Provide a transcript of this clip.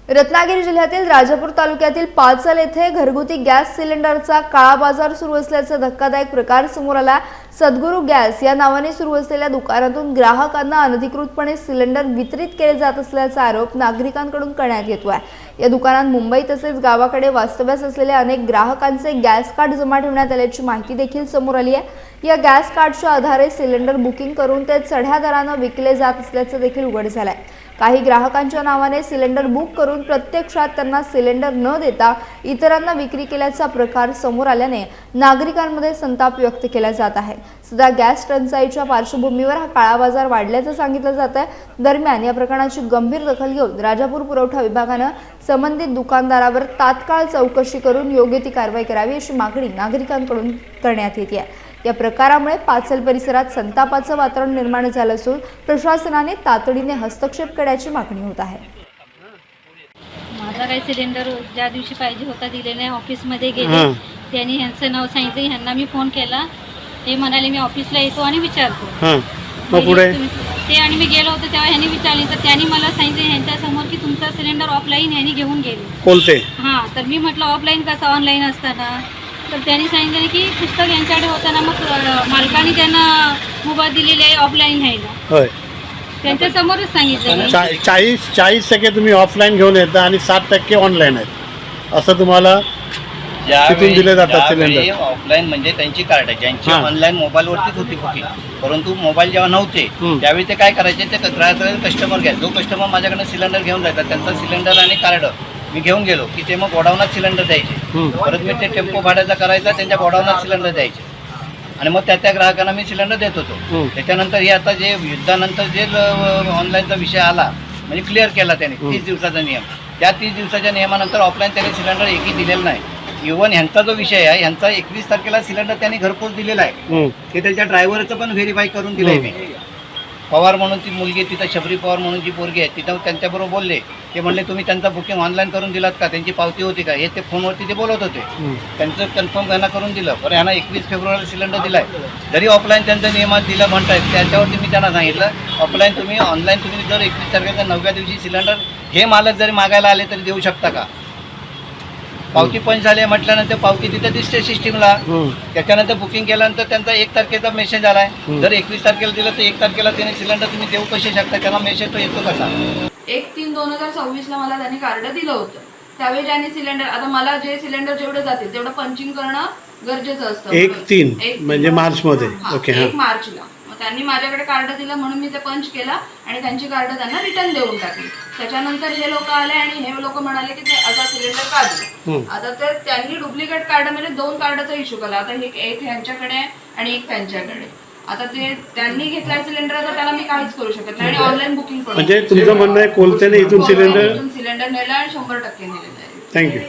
रत्नागिरी जिल्ह्यातील राजापूर तालुक्यातील पाचल येथे घरगुती गॅस सिलेंडरचा काळा बाजार सुरू असल्याचा धक्कादायक प्रकार समोर आला। सद्गुरू गॅस या नावाने सुरू असलेल्या दुकानातून ग्राहकांना अनधिकृतपणे सिलेंडर वितरित केले जात असल्याचा आरोप नागरिकांकडून करण्यात येतो आहे। या दुकानात मुंबई तसेच गावाकडे वास्तव्यास असलेल्या अनेक ग्राहकांचे गॅस कार्ड जमा ठेवण्यात आल्याची माहिती देखील समोर आली आहे। या गॅस कार्डच्या आधारे सिलेंडर बुकिंग करून ते चढ्या दराने विकले जात असल्याचे देखील उघड झाले आहे। काही ग्राहकांच्या नावाने सिलेंडर बुक करून प्रत्यक्षात त्यांना सिलेंडर न देता इतरांना विक्री केल्याचा प्रकार समोर आल्याने नागरिकांमध्ये संताप व्यक्त केला जात आहे। सध्या गॅस टंचाईच्या पार्श्वभूमीवर हा काळा बाजार वाढल्याचे सांगितले जात आहे। दरम्यान या प्रकरणाची गंभीर दखल घेऊन राजापूर पुरवठा विभागाने संबंधित दुकानदारावर तात्काळ चौकशी करून योग्य ती कारवाई करावी अशी मागणी नागरिकांकडून करण्यात येते आहे। या प्रकारामुळे पाचल परिसरात संतापाचं वातावरण निर्माण झालं असून प्रशासनाने तातडीने हस्तक्षेप करण्याची मागणी होत आहे। माझा काही सिलेंडर ज्या दिवशी पाहिजे होता दिले नाही, ऑफिसमध्ये गेले, त्यांनी यांचं नाव सांगितलं, ह्यांना मी फोन केला, ते म्हणाले मी ऑफिसला येतो आणि विचारतो। ते आणि मी गेलो होतो तेव्हा ह्यांनी विचारले तर त्यांनी मला सांगितलं ह्यांच्यासमोर की तुमचा सिलेंडर ऑफलाईन ह्यांनी घेऊन गेले। बोलते तर मी म्हटलं ऑफलाईन कसं ऑनलाईन असताना, तर त्यांनी सांगितलं की पुस्तक यांच्याकडे होताना मग मालकाने त्यांना मोबाईल दिलेले आहे ऑफलाईन घ्यायला। त्यांच्या समोरच सांगितलं 40% तुम्ही ऑफलाईन घेऊन येता आणि 7% ऑनलाईन आहेत असं तुम्हाला तिथून दिले जातात सिलेंडर। ऑफलाईन म्हणजे त्यांची कार्ड आहे ज्यांची ऑनलाईन मोबाईलवरतीच होती बुकिंग, परंतु मोबाईल जेव्हा नव्हते त्यावेळी ते काय करायचे, ते ग्राहकाकडे कस्टमर घ्या, जो कस्टमर माझ्याकडे सिलेंडर घेऊन जातात त्यांचा सिलेंडर आणि कार्ड मी घेऊन गेलो की ते मग गोडाऊनात सिलेंडर द्यायचे। परत मी ते टेम्पो भाड्याचा करायचा, त्यांच्या गोडाऊनात सिलेंडर द्यायचे आणि मग त्या ग्राहकांना मी सिलेंडर देत होतो। त्याच्यानंतर हे आता जे युद्धानंतर जे ऑनलाईनचा विषय आला म्हणजे क्लिअर केला त्याने 30 दिवसाचा नियम, त्या 30 दिवसाच्या नियमानंतर ऑफलाईन त्याने सिलेंडर एकही दिलेलं नाही। इव्हन ह्यांचा जो विषय आहे ह्यांचा 21 तारखेला सिलेंडर त्यांनी घरपोच दिलेला आहे, ते त्यांच्या ड्रायव्हरचं पण व्हेरीफाय करून दिलंय मी। पवार म्हणून ती मुलगी तिथं शबरी पवार म्हणून जी पोरगी आहे तिथं त्यांच्याबरोबर बोलले, ते म्हणले तुम्ही त्यांचा बुकिंग ऑनलाईन करून दिलात का, त्यांची पावती होती का, हे ते फोनवरती ते बोलत होते। त्यांचं कन्फर्म त्यांना करून दिलं, पण ह्यांना 21 फेब्रुवारीला सिलेंडर दिला आहे। जरी ऑफलाईन त्यांच्या नियमात दिलं म्हणतायत त्याच्यावरती मी त्यांना सांगितलं ऑफलाईन तुम्ही ऑनलाईन तुम्ही जर 21 तारखेच्या 9व्या दिवशी सिलेंडर हे मालक जरी मागायला आले तरी देऊ शकता का। पावती पंच झाली म्हटल्यानंतर पावती तिथे दिसते सिस्टीमला, त्याच्यानंतर बुकिंग केल्यानंतर त्यांचा 1 तारखेचा मेसेज आलाय, जर 21 तारखेला दिलं तर 1 तारखेला त्याने सिलेंडर तुम्ही देऊ कसे शकता, त्याला मेसेज तो येतो कसा। 1/3/2026 मला त्यांनी कार्ड दिलं होतं, त्यावेळी त्यांनी सिलेंडर, आता मला जे सिलेंडर जेवढे जातील तेवढं पंचिंग करणं गरजेचं असतं। 1/3 म्हणजे मार्च मध्ये, ओके 1 मार्चला मग त्यांनी माझ्याकडे कार्ड दिलं म्हणून मी ते पंच केला आणि त्यांची कार्ड त्यांना रिटर्न देऊन टाकली। त्याच्यानंतर हे लोक आले आणि हे लोक म्हणाले की ते असा सिलेंडर का दिलं, आता तर त्यांनी डुप्लिकेट कार्ड म्हणजे 2 कार्डाचा इश्यू केला। आता हे एक ह्यांच्याकडे आणि एक त्यांच्याकडे, आता ते त्यांनी घेतलाय सिलेंडर, आता त्याला मी काहीच करू शकत नाही आणि ऑनलाईन बुकिंग करू। म्हणजे तुमचं म्हणणं आहे कोलतेने इथून सिलेंडर नेलं आणि 100% नेलेलं आहे। थँक्यू।